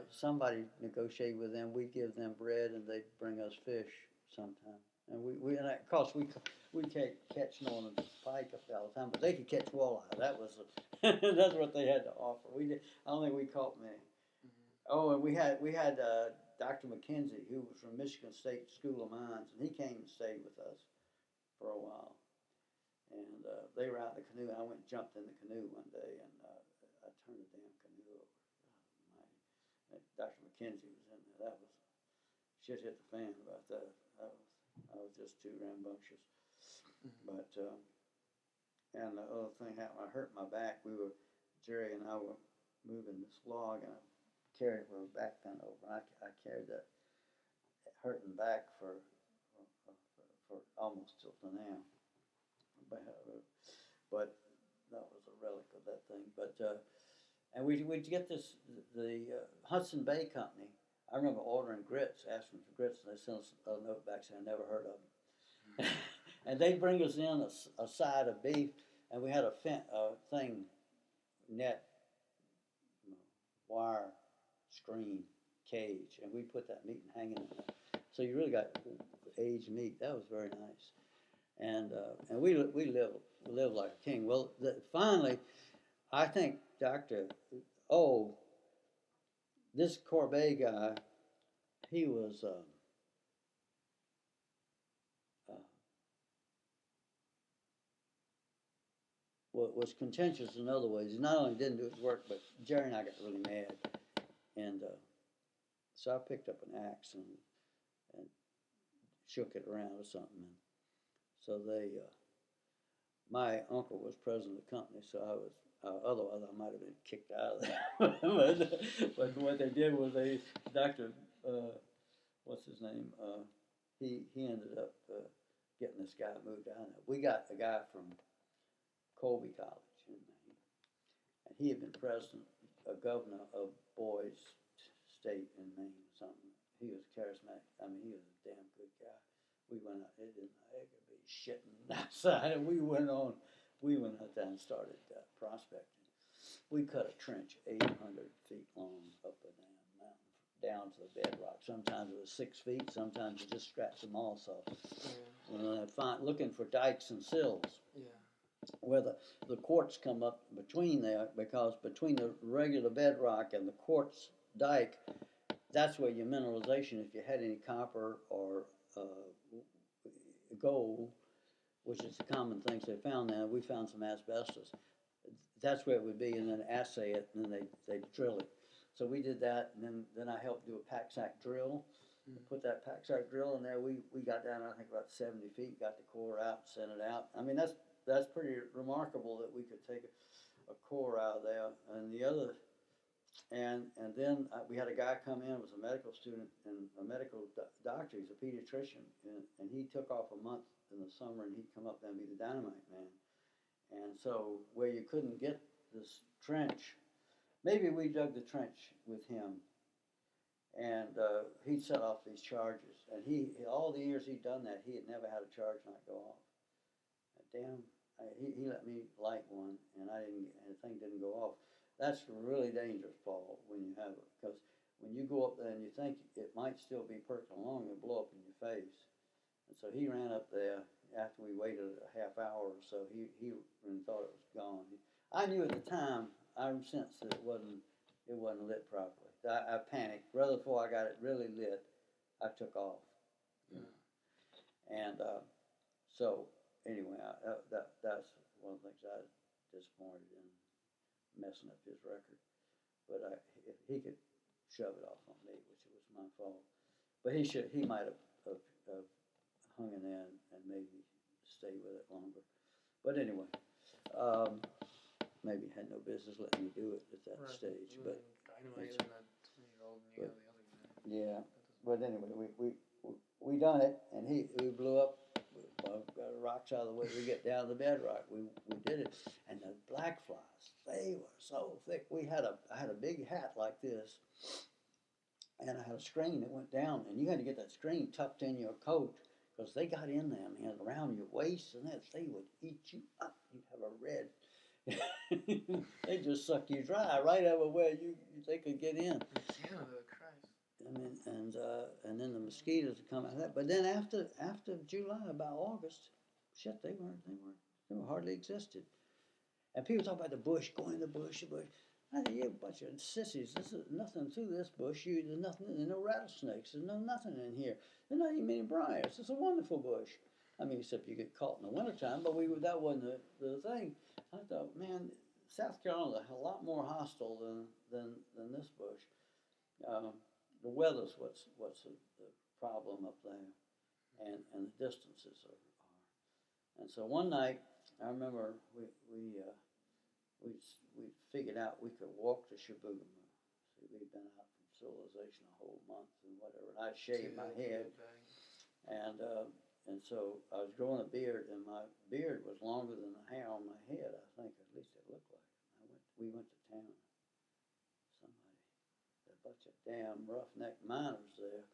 Somebody negotiated with them. We give them bread, and they bring us fish sometime. And and of course we can't catch no pike up there all the time, but they could catch walleye. That was that's what they had to offer. I don't think we caught many. Mm-hmm. Oh, and we had Dr. McKenzie, who was from Michigan State School of Mines, and he came and stayed with us for a while. And they were out in the canoe. I went and jumped in the canoe one day, and I turned the damn canoe over. Dr. McKenzie was in there. That was shit hit the fan about that. I was just too rambunctious. Mm-hmm. But and the other thing happened. I hurt my back. Jerry and I were moving this log, and I carried it with a back bent over. I carried that hurting back for almost till to now. But that was a relic of that thing. But and we'd get the Hudson Bay Company. I remember ordering grits, asking for grits, and they sent us a note back saying I never heard of them. And they'd bring us in a side of beef, and we had a thing, net, wire, screen, cage, and we put that meat hanging in there. So you really got aged meat. That was very nice. And we lived like a king. Well, finally, I think this Corbet guy, he was was contentious in other ways. He not only didn't do his work, but Jerry and I got really mad, and so I picked up an axe and shook it around or something. And so my uncle was president of the company, so I was. Otherwise, I might have been kicked out of there. but what they did was Dr. What's his name? He ended up getting this guy moved down there. We got a guy from Colby College in Maine, and he had been governor of Boys State in Maine or something. He was charismatic. I mean, he was a damn good guy. We went out. It could be shitting outside, and we went out there and started prospecting. We cut a trench 800 feet long up a damn mountain, down to the bedrock. Sometimes it was 6 feet. Sometimes you just scratch them all off. Looking for dikes and sills. Yeah. Where the quartz come up between there, because between the regular bedrock and the quartz dike, that's where your mineralization, if you had any copper or gold, which is the common things they found now. We found some asbestos. That's where it would be, and then assay it, and then they drill it. So we did that, and then I helped do a pack sack drill. Put that pack sack drill in there. We got down, I think, about 70 feet, got the core out, sent it out. I mean, that's pretty remarkable that we could take a core out of there. And then we had a guy come in, was a medical student and a medical doctor. He's a pediatrician, and he took off a month in the summer, and he'd come up there and be the dynamite man. And so where you couldn't get this trench, maybe we dug the trench with him, and he'd set off these charges. And all the years he'd done that, he had never had a charge not go off. He let me light one, and the thing didn't go off. That's really dangerous, Paul, when you have it, because when you go up there and you think it might still be perking along, it'll blow up in your face. And so he ran up there after we waited a half hour or so. He thought it was gone. I knew at the time, I sensed that it wasn't lit properly. I panicked. Rather before I got it really lit, I took off. Yeah. And so anyway, that's one of the things I was disappointed in, messing up his record. But if he could shove it off on me, which it was my fault. But he might have hung in there and maybe stayed with it longer. But anyway, maybe had no business letting me do it at that stage. But dynamite and that 20-year-old, and you got the other guy. Yeah, but anyway, we done it, and we blew up. Got rocks out of the way. We get down to the bedrock. We did it, and the black flies, they were so thick. I had a big hat like this, and I had a screen that went down, and you had to get that screen tucked in your coat, because they got in there, man, around your waist, and they would eat you up. You'd have a red. They just suck you dry right over where they could get in. Canada, Christ. I mean, and then the mosquitoes would come out of that. But then after July, about August, shit, they hardly existed. And people talk about the bush, going in the bush. I think you're a bunch of sissies. There's nothing to this bush. There's nothing. There's no rattlesnakes. There's nothing in here. There's not even many briars. It's a wonderful bush. I mean, except you get caught in the wintertime. But that wasn't the thing. I thought, man, South Carolina is a lot more hostile than this bush. The weather's what's the problem up there, and the distances are. And so one night, I remember we we figured out we could walk to Shibuya. See, we'd been out from civilization a whole month and whatever. And I shaved my head, and so I was growing a beard, and my beard was longer than the hair on my head. I think at least it looked like it. We went to town. Somebody, a bunch of damn roughneck miners there.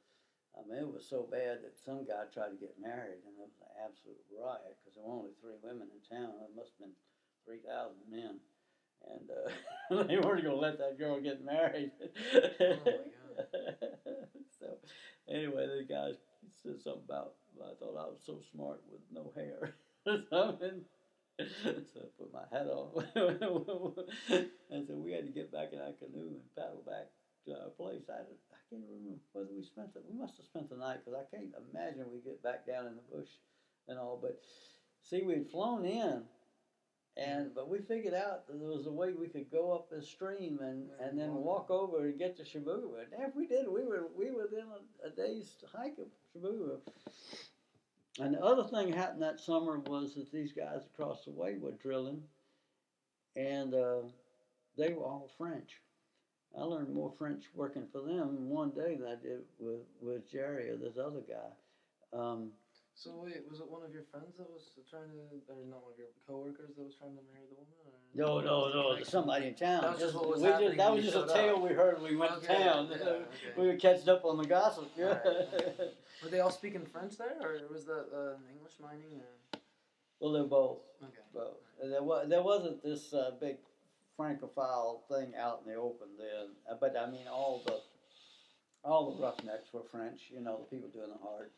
I mean, it was so bad that some guy tried to get married, and it was an absolute riot because there were only 3 women in town. There must have been 3,000 men, and they weren't going to let that girl get married. Oh my God. So, anyway, the guy said something about, I thought I was so smart with no hair or something. So I put my hat on. And so we had to get back in our canoe and paddle back to our place. I can't remember whether we must have spent the night, because I can't imagine we get back down in the bush and all. But see, we'd flown in, but we figured out that there was a way we could go up the stream and then walk over and get to Shibuya. And if we did, we were within a day's hike of Shibuya. And the other thing happened that summer was that these guys across the way were drilling, and they were all French. I learned more French working for them in one day than I did with Jerry or this other guy. So wait, was it one of your friends that was trying to, or not one of your coworkers that was trying to marry the woman? Or No, somebody in town. That was just what was happening. That was just a tale we heard when we went to town. Yeah, okay. We were catching up on the gossip. Yeah. Right. Were they all speaking French there, or was that English mining? Or? Well, they're both. Okay. Both. There wasn't this big Francophile thing out in the open then, but I mean all the roughnecks were French. You know, the people doing the hard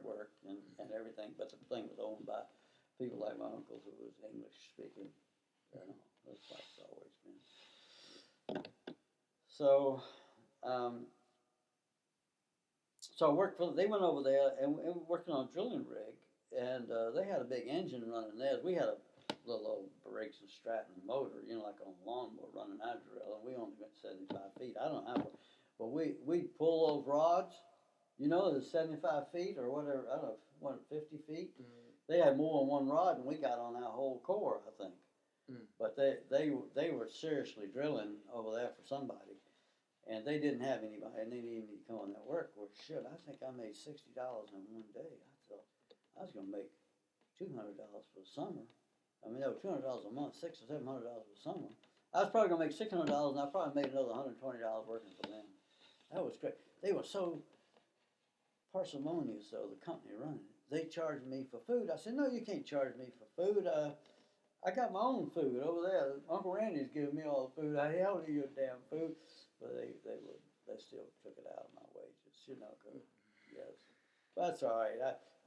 work and everything. But the thing was owned by people like my uncle who was English speaking. You know, that's like it's always been. So, so I worked for. They went over there and we were working on a drilling rig, and they had a big engine running there. We had a little old Briggs and Stratton motor, you know, like on a lawnmower running our drill, and we only went 75 feet. I don't know how, but we'd pull those rods. You know, the 75 feet or whatever, I don't know, 50 feet. Mm-hmm. They had more than one rod, and we got on our whole core, I think. Mm. But they were seriously drilling over there for somebody, and they didn't have anybody, and they didn't even come on that work. Well, shit, I think I made $60 in one day. I thought I was going to make $200 for the summer. I mean, that was $200 a month, $600 or $700 for the summer. I was probably going to make $600, and I probably made another $120 working for them. That was great. They were so parsimonious, though, the company running it. They charged me for food. I said, no, you can't charge me for food. I got my own food over there. Uncle Randy's giving me all the food. I held you your damn food. But they still took it out of my wages, you know. Yes. But that's all right.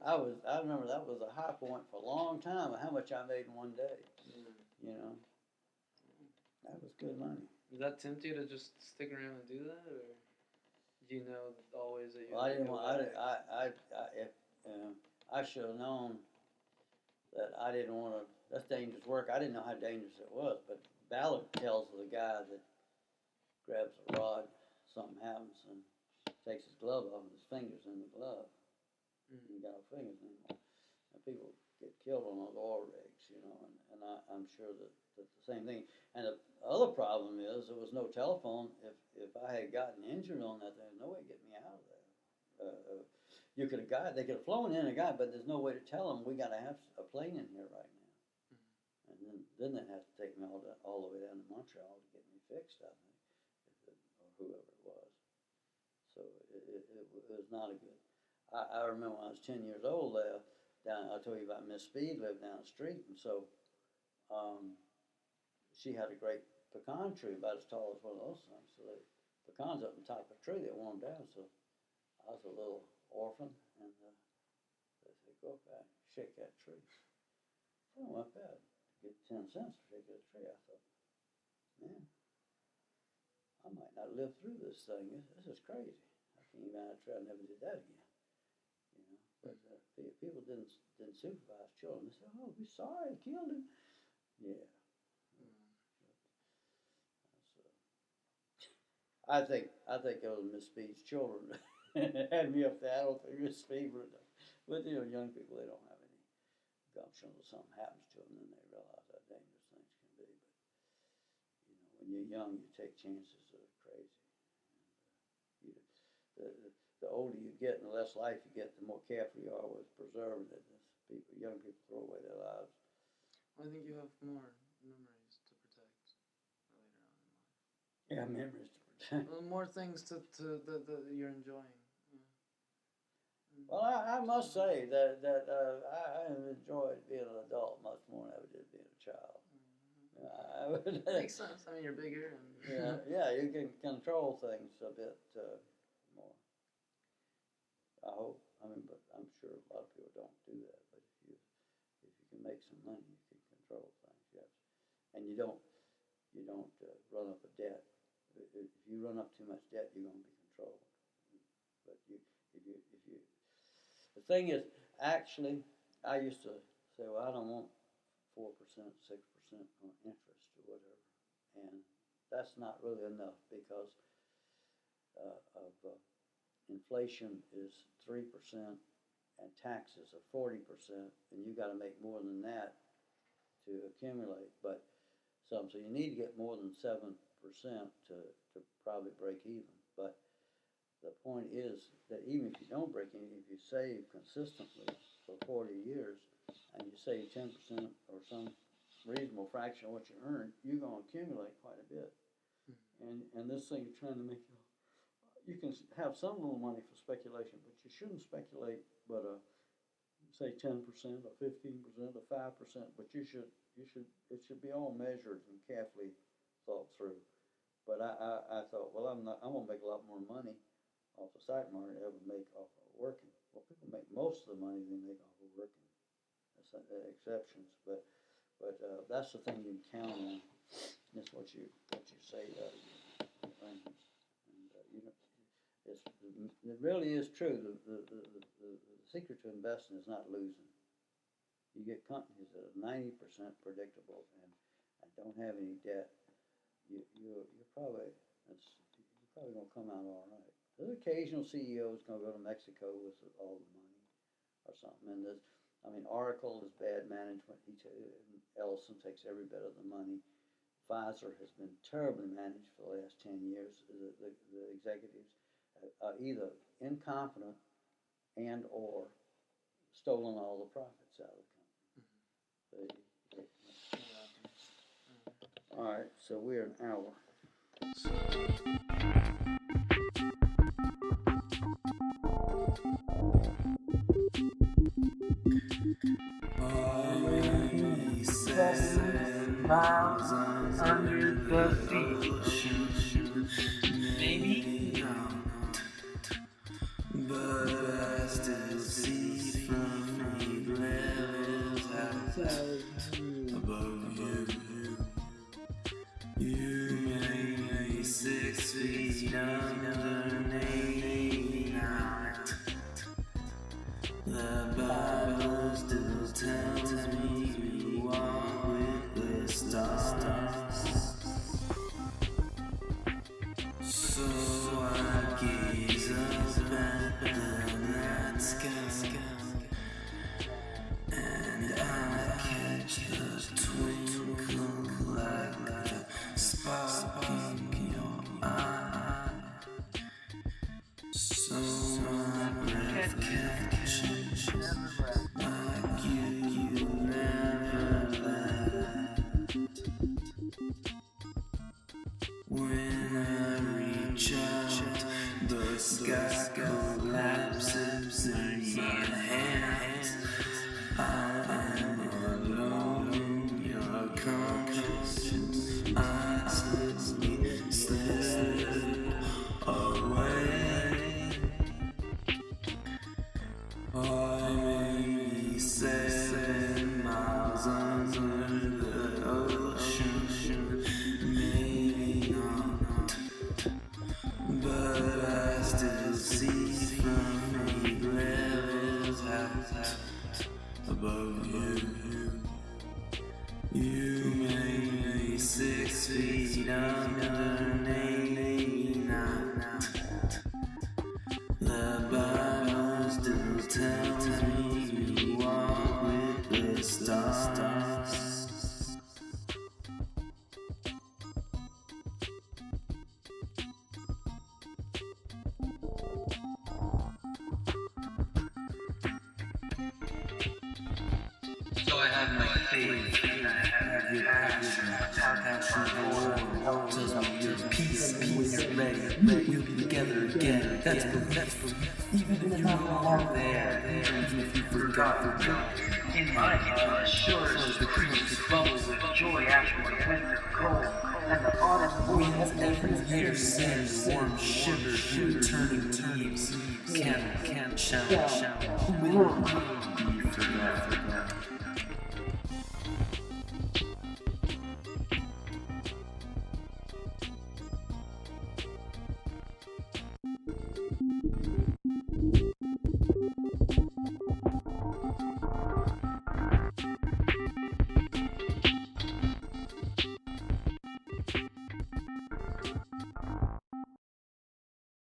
I remember that was a high point for a long time of how much I made in one day. You know. That was good money. Did that tempt you to just stick around and do that, or do you know always that you? Well, I didn't want. I should have known that I didn't want to. That's dangerous work. I didn't know how dangerous it was. But Ballard tells the guy that grabs a rod, something happens, and takes his glove off, and his fingers in the glove. He got no fingers anymore. And people get killed on those oil rigs, you know. And I'm sure that the same thing. And the other problem is there was no telephone. If I had gotten injured on that, there was no way to get me out of there. You could have they could have flown in a guy, but there's no way to tell them we got to have a plane in here right now. And then they'd have to take me all the way down to Montreal to get me fixed, I think, or whoever it was. So it was not a good. I remember when I was 10 years old there. I told you about Miss Speed lived down the street, and so she had a great pecan tree about as tall as one of those things. So pecans up on top of a tree, they wore them down. So I was a little orphan, and they said, go up there and shake that tree. So I went there, get 10 cents for shaking that tree. I thought, man, I might not live through this thing. This is crazy. I can't even out of tree. I never did that again. You know, but people didn't supervise children. They said, oh, we're sorry, I killed him. Yeah. I think it was Miss Speed's children had me up there. I don't think Miss Speed would have. But you know, young people, they don't have any gumption. Or something happens to them, then they realize how dangerous things can be. when you're young, you take chances that are crazy. You, the older you get and the less life you get, the more careful you are with preserving it. Young people throw away their lives. Well, I think you have more memories to protect later on in life. Yeah, memories to protect. Well, more things that you're enjoying. Yeah. Well, I must say that I enjoyed being an adult much more than I ever did being a child. Makes sense. I mean, you're bigger and yeah, you can control things a bit more. I hope. I mean, but I'm sure a lot of people don't do that. But if you can make some money, you can control things. Yes, and you don't run up a debt. If you run up too much debt, you're going to be controlled. But if you the thing is, actually, I used to say, well, I don't want 4%, 6% on interest or whatever, and that's not really enough because inflation is 3% and taxes are 40%, and you got to make more than that to accumulate. But so you need to get more than 7% to probably break even. But the point is that even if you don't break even, if you save consistently for 40 years and you save 10% or some reasonable fraction of what you earn, you're going to accumulate quite a bit. And this thing you're trying to make, you can have some little money for speculation, but you shouldn't speculate but say 10% or 15% or 5%, but it should be all measured and carefully thought through. But I thought, well, I'm going to make a lot more money off the stock market than I ever make off of working. Well, people make most of the money they make off of working. That's exceptions, but that's the thing you can count on. That's what you say. It really is true. The secret to investing is not losing. You get companies that are 90% predictable and don't have any debt. You're probably going to come out all right. There's occasional CEOs going to go to Mexico with all the money or something. And Oracle is bad management. Ellison takes every bit of the money. Pfizer has been terribly managed for the last 10 years. The executives are either incompetent and or stolen all the profits out of the company. All right, so we're an hour. Miles under the sea. Maybe not, but I still see from 8 levels outside above you. You may be 6 feet under an 89. The Bible still tells me you walk with the stars. So I gaze up at the night sky, and I catch a twinkle like the spark in your eye. So my breath catches like you never left. When I reach out, the sky collapses in my hands. I am alone in your conscience. I slip away. I may be 7 miles under the ocean, maybe not, but I still see from 8 levels out above you. You may be 6 feet under an 89. The Bible still tells me you walk with the stars. you're ready, we'll be together again. That's for even if you're no longer there, even if you forgot. In my heart, as sure as the creatures bubble with joy after the winter cold, and the autumn Winds wind every year send warm shivers through turning leaves. Can't shout, will be forgot.